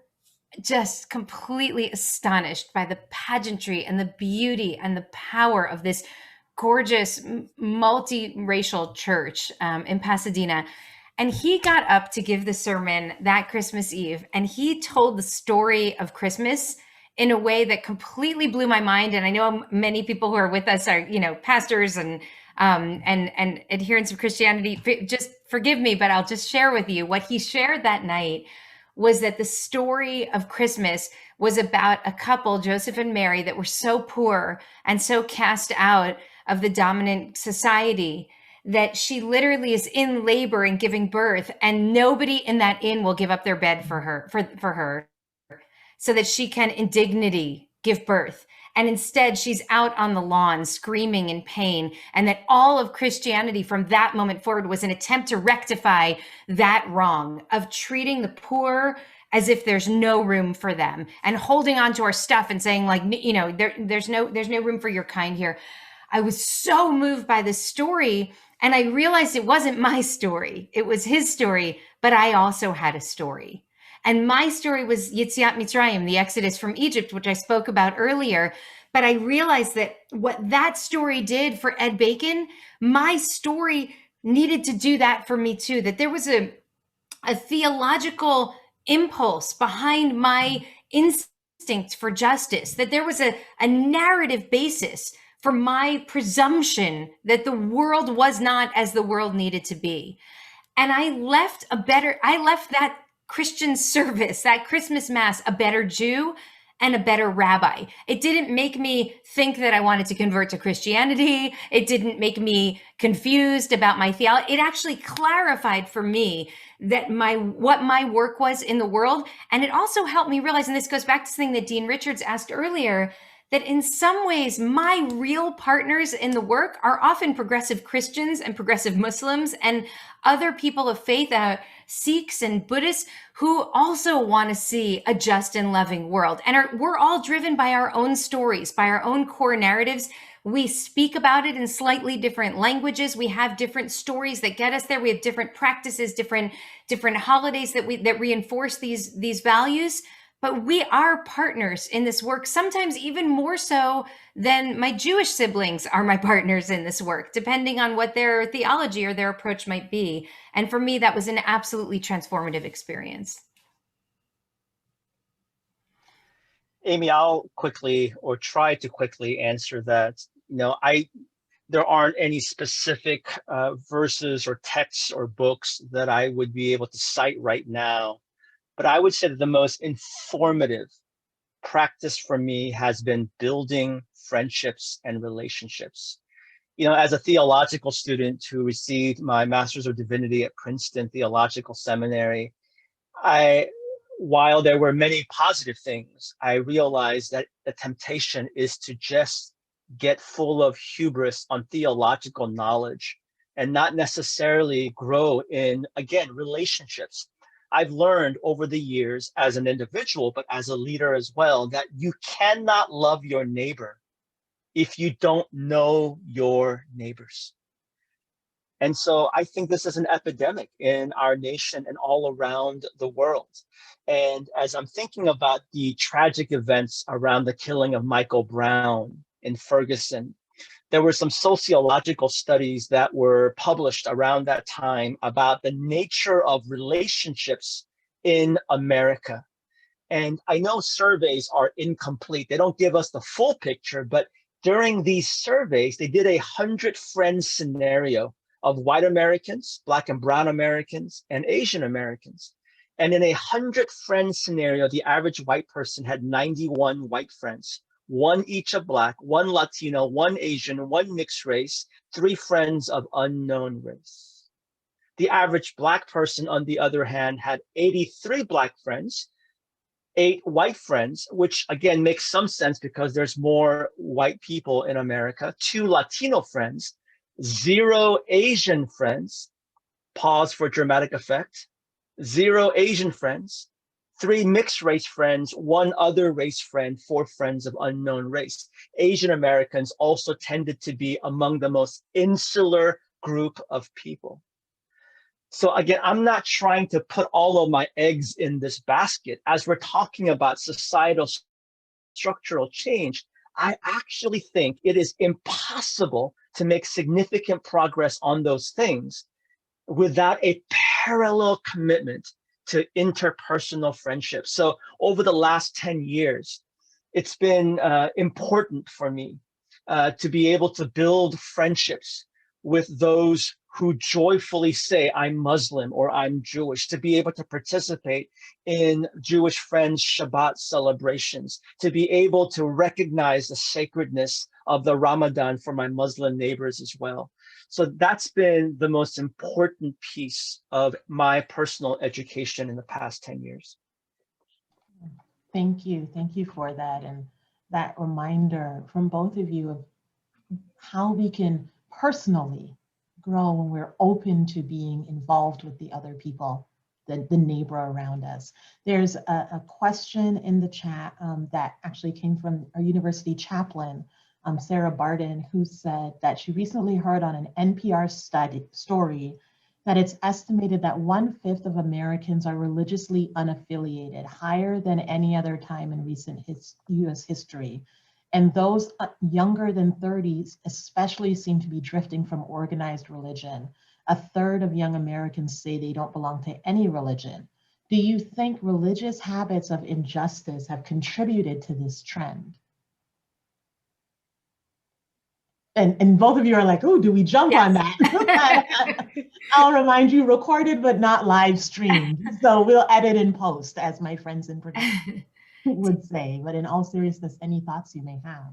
just completely astonished by the pageantry and the beauty and the power of this gorgeous multiracial church in Pasadena. And he got up to give the sermon that Christmas Eve, and he told the story of Christmas in a way that completely blew my mind. And I know many people who are with us are, pastors and adherents of Christianity. Just forgive me, but I'll just share with you what he shared that night was that the story of Christmas was about a couple, Joseph and Mary, that were so poor and so cast out of the dominant society that she literally is in labor and giving birth, and nobody in that inn will give up their bed for her so that she can in dignity give birth. And instead, she's out on the lawn screaming in pain. And that all of Christianity from that moment forward was an attempt to rectify that wrong of treating the poor as if there's no room for them and holding on to our stuff and saying, like, there's no room for your kind here. I was so moved by this story. And I realized it wasn't my story. It was his story, but I also had a story. And my story was Yetziat Mitzrayim, the Exodus from Egypt, which I spoke about earlier. But I realized that what that story did for Ed Bacon, my story needed to do that for me too. That there was a theological impulse behind my instinct for justice, that there was a narrative basis for my presumption that the world was not as the world needed to be. And I left that Christian service, that Christmas Mass, a better Jew and a better rabbi. It didn't make me think that I wanted to convert to Christianity. It didn't make me confused about my theology. It actually clarified for me that what my work was in the world. And it also helped me realize, and this goes back to something that Dean Richards asked earlier, that in some ways, my real partners in the work are often progressive Christians and progressive Muslims and other people of faith, Sikhs and Buddhists, who also want to see a just and loving world. And we're all driven by our own stories, by our own core narratives. We speak about it in slightly different languages. We have different stories that get us there. We have different practices, different holidays that reinforce these values. But we are partners in this work, sometimes even more so than my Jewish siblings are my partners in this work, depending on what their theology or their approach might be. And for me, that was an absolutely transformative experience. Amy, I'll quickly, or try to quickly answer that. There aren't any specific verses or texts or books that I would be able to cite right now. But I would say that the most informative practice for me has been building friendships and relationships. As a theological student who received my Master's of Divinity at Princeton Theological Seminary, while there were many positive things, I realized that the temptation is to just get full of hubris on theological knowledge and not necessarily grow in, again, relationships. I've learned over the years as an individual, but as a leader as well, that you cannot love your neighbor if you don't know your neighbors. And so I think this is an epidemic in our nation and all around the world. And as I'm thinking about the tragic events around the killing of Michael Brown in Ferguson, there were some sociological studies that were published around that time about the nature of relationships in America. And I know surveys are incomplete. They don't give us the full picture, but during these surveys, they did 100 friends scenario of white Americans, Black and brown Americans, and Asian Americans. And in 100 friends scenario, the average white person had 91 white friends, one each of Black, one Latino, one Asian, one mixed race, 3 friends of unknown race. The average Black person, on the other hand, had 83 Black friends, 8 white friends, which again makes some sense because there's more white people in America, 2 Latino friends, 0 Asian friends, pause for dramatic effect, 0 Asian friends, 3 mixed race friends, 1 other race friend, 4 friends of unknown race. Asian Americans also tended to be among the most insular group of people. So again, I'm not trying to put all of my eggs in this basket. As we're talking about societal structural change, I actually think it is impossible to make significant progress on those things without a parallel commitment to interpersonal friendships. So over the last 10 years, it's been important for me to be able to build friendships with those who joyfully say, I'm Muslim or I'm Jewish, to be able to participate in Jewish friends' Shabbat celebrations, to be able to recognize the sacredness of the Ramadan for my Muslim neighbors as well. So that's been the most important piece of my personal education in the past 10 years. Thank you. Thank you for that. And that reminder from both of you of how we can personally grow when we're open to being involved with the other people, the neighbor around us. There's a question in the chat that actually came from our university chaplain, Sarah Barden, who said that she recently heard on an NPR story that it's estimated that 1/5 of Americans are religiously unaffiliated, higher than any other time in recent US history. And those younger than 30s especially seem to be drifting from organized religion. 1/3 of young Americans say they don't belong to any religion. Do you think religious habits of injustice have contributed to this trend? And both of you are like, oh, do we jump on that? I'll remind you, recorded but not live streamed. So we'll edit and post, as my friends in production would say. But in all seriousness, any thoughts you may have?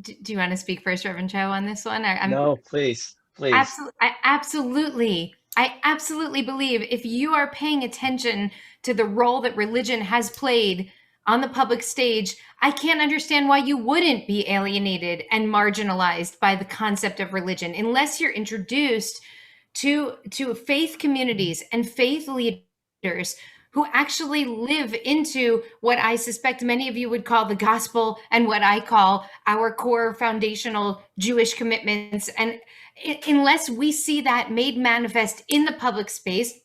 Do you want to speak first, Reverend Cho, on this one? No, please. I absolutely believe if you are paying attention to the role that religion has played on the public stage, I can't understand why you wouldn't be alienated and marginalized by the concept of religion unless you're introduced to faith communities and faith leaders who actually live into what I suspect many of you would call the gospel and what I call our core foundational Jewish commitments. And unless we see that made manifest in the public space,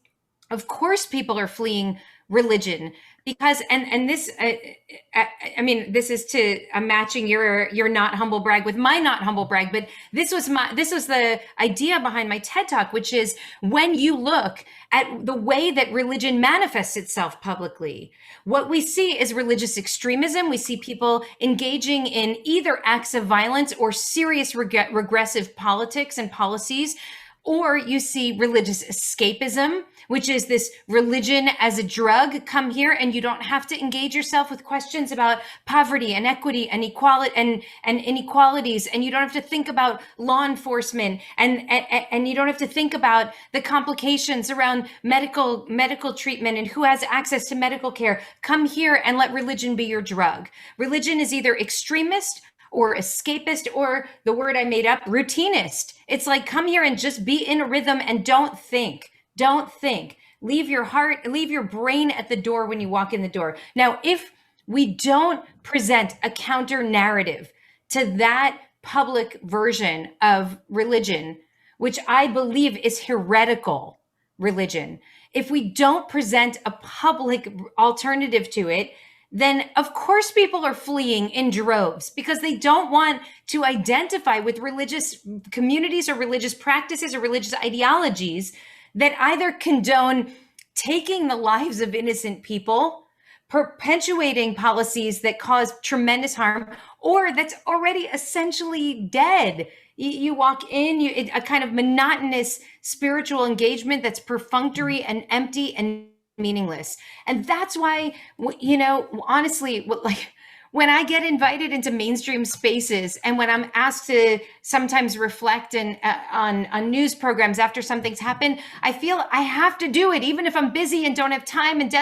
of course people are fleeing religion. Because and this I mean, this is to matching your not humble brag with my not humble brag, but this was the idea behind my TED Talk, which is when you look at the way that religion manifests itself publicly, what we see is religious extremism. We see people engaging in either acts of violence or serious regressive politics and policies, or you see religious escapism, which is this religion as a drug. Come here and you don't have to engage yourself with questions about poverty and equity and equality and inequalities. And you don't have to think about law enforcement and you don't have to think about the complications around medical treatment and who has access to medical care. Come here and let religion be your drug. Religion is either extremist or escapist, or the word I made up, routinist. It's like, come here and just be in a rhythm and don't think. Leave your heart, leave your brain at the door when you walk in the door. Now, if we don't present a counter narrative to that public version of religion, which I believe is heretical religion, if we don't present a public alternative to it, then of course people are fleeing in droves because they don't want to identify with religious communities or religious practices or religious ideologies that either condone taking the lives of innocent people, perpetuating policies that cause tremendous harm, or that's already essentially dead. You walk in, a kind of monotonous spiritual engagement that's perfunctory and empty and meaningless. And that's why, honestly, when I get invited into mainstream spaces and when I'm asked to sometimes reflect on news programs after something's happened, I feel I have to do it, even if I'm busy and don't have time and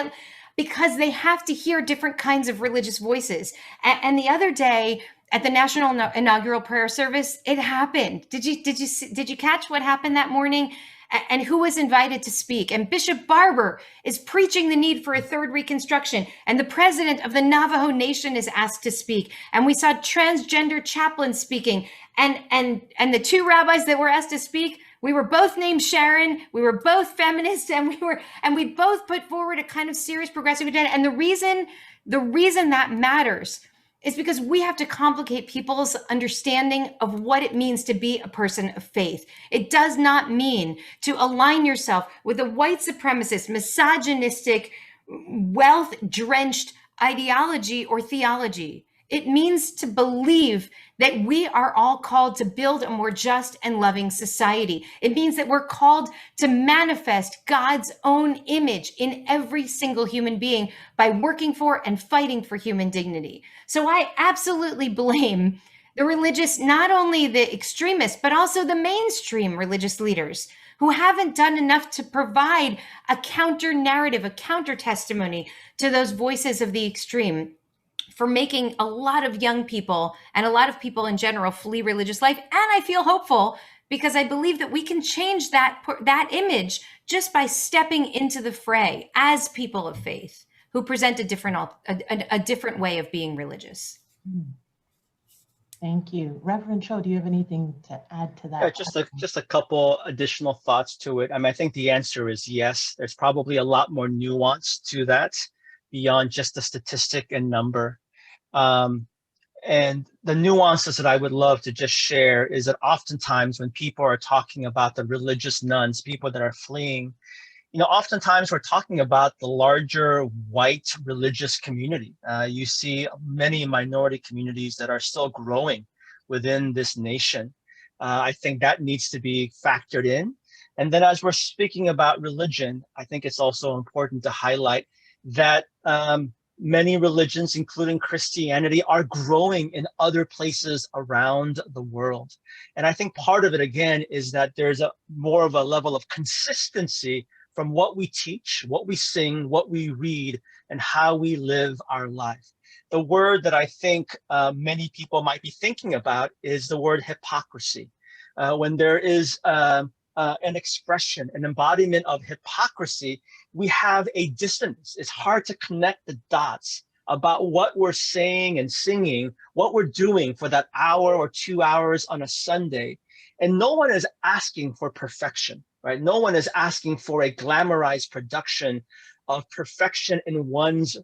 because they have to hear different kinds of religious voices. And the other day at the National Inaugural Prayer Service, it happened. Did you catch what happened that morning? And who was invited to speak? And Bishop Barber is preaching the need for a third Reconstruction. And the president of the Navajo Nation is asked to speak. And we saw transgender chaplains speaking. And the two rabbis that were asked to speak, we were both named Sharon. We were both feminists, and we both put forward a kind of serious progressive agenda. And the reason that matters is because we have to complicate people's understanding of what it means to be a person of faith. It does not mean to align yourself with a white supremacist, misogynistic, wealth-drenched ideology or theology. It means to believe that we are all called to build a more just and loving society. It means that we're called to manifest God's own image in every single human being by working for and fighting for human dignity. So I absolutely blame the religious, not only the extremists, but also the mainstream religious leaders who haven't done enough to provide a counter narrative, a counter testimony to those voices of the extreme, for making a lot of young people and a lot of people in general flee religious life. And I feel hopeful because I believe that we can change that image just by stepping into the fray as people of faith who present a different way of being religious. Thank you. Reverend Cho, do you have anything to add to that? Yeah, just a couple additional thoughts to it. I think the answer is yes. There's probably a lot more nuance to that beyond just the statistic and number. And the nuances that I would love to just share is that oftentimes when people are talking about the religious nuns, people that are fleeing, oftentimes we're talking about the larger white religious community. You see many minority communities that are still growing within this nation. I think that needs to be factored in. And then as we're speaking about religion, I think it's also important to highlight that many religions, including Christianity, are growing in other places around the world. And I think part of it, again, is that there's more of a level of consistency from what we teach, what we sing, what we read, and how we live our life. The word that I think many people might be thinking about is the word hypocrisy. When there is an expression, an embodiment of hypocrisy, we have a dissonance. It's hard to connect the dots about what we're saying and singing, what we're doing for that hour or 2 hours on a Sunday. And no one is asking for perfection, right? No one is asking for a glamorized production of perfection in one's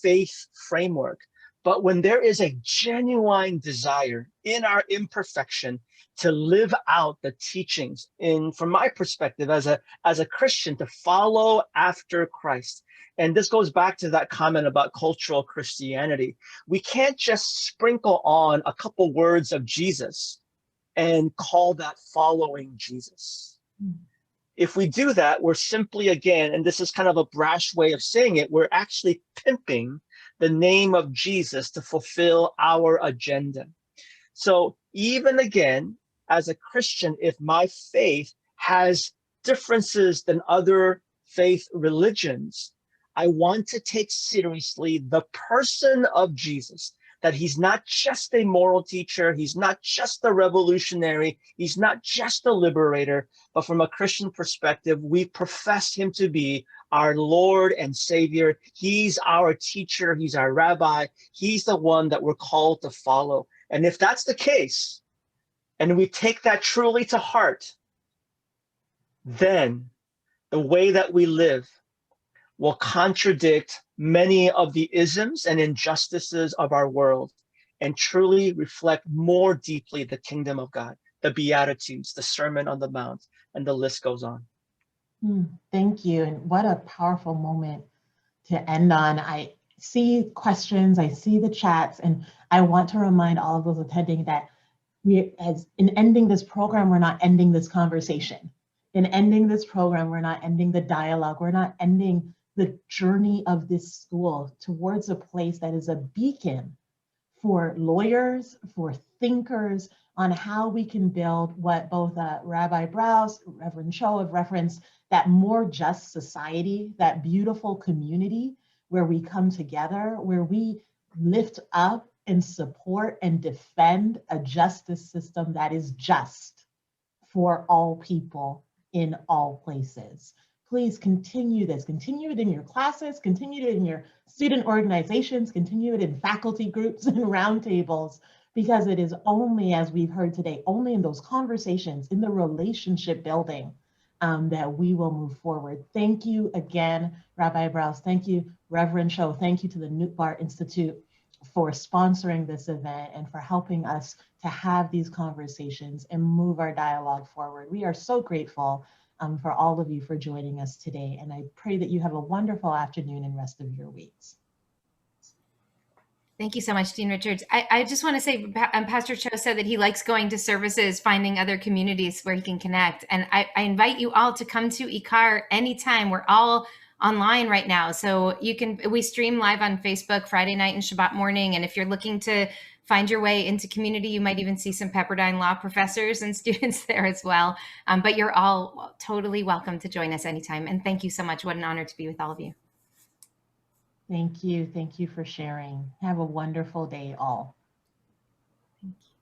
faith framework. But when there is a genuine desire in our imperfection to live out the teachings, from my perspective as a Christian, to follow after Christ. And this goes back to that comment about cultural Christianity. We can't just sprinkle on a couple words of Jesus and call that following Jesus. If we do that, we're simply, again, and this is kind of a brash way of saying it, we're actually pimping the name of Jesus to fulfill our agenda. So even again, as a Christian, if my faith has differences than other faith religions, I want to take seriously the person of Jesus, that he's not just a moral teacher, he's not just a revolutionary, he's not just a liberator, but from a Christian perspective, we profess him to be our Lord and Savior. He's our teacher, he's our rabbi, he's the one that we're called to follow. And if that's the case, and we take that truly to heart, then the way that we live will contradict many of the isms and injustices of our world and truly reflect more deeply the kingdom of God, the Beatitudes, the Sermon on the Mount, and the list goes on. Thank you. And what a powerful moment to end on. I see questions, I see the chats, and I want to remind all of those attending that in ending this program, we're not ending this conversation. In ending this program, we're not ending the dialogue. We're not ending the journey of this school towards a place that is a beacon for lawyers, for thinkers, on how we can build what both Rabbi Browse, Reverend Cho have referenced, that more just society, that beautiful community where we come together, where we lift up and support and defend a justice system that is just for all people in all places. Please continue this. Continue it in your classes, continue it in your student organizations, continue it in faculty groups and roundtables, because it is only, as we've heard today, only in those conversations, in the relationship building, that we will move forward. Thank you again, Rabbi Browse. Thank you, Reverend Cho. Thank you to the Newt Institute for sponsoring this event and for helping us to have these conversations and move our dialogue forward. We are so grateful for all of you for joining us today. And I pray that you have a wonderful afternoon and rest of your weeks. Thank you so much, Dean Richards. I just want to say, Pastor Cho said that he likes going to services, finding other communities where he can connect. And I invite you all to come to ICAR anytime. We're all online right now. So we stream live on Facebook Friday night and Shabbat morning. And if you're looking to find your way into community, you might even see some Pepperdine Law professors and students there as well. But you're all totally welcome to join us anytime. And thank you so much. What an honor to be with all of you. Thank you. Thank you for sharing. Have a wonderful day, all. Thank you.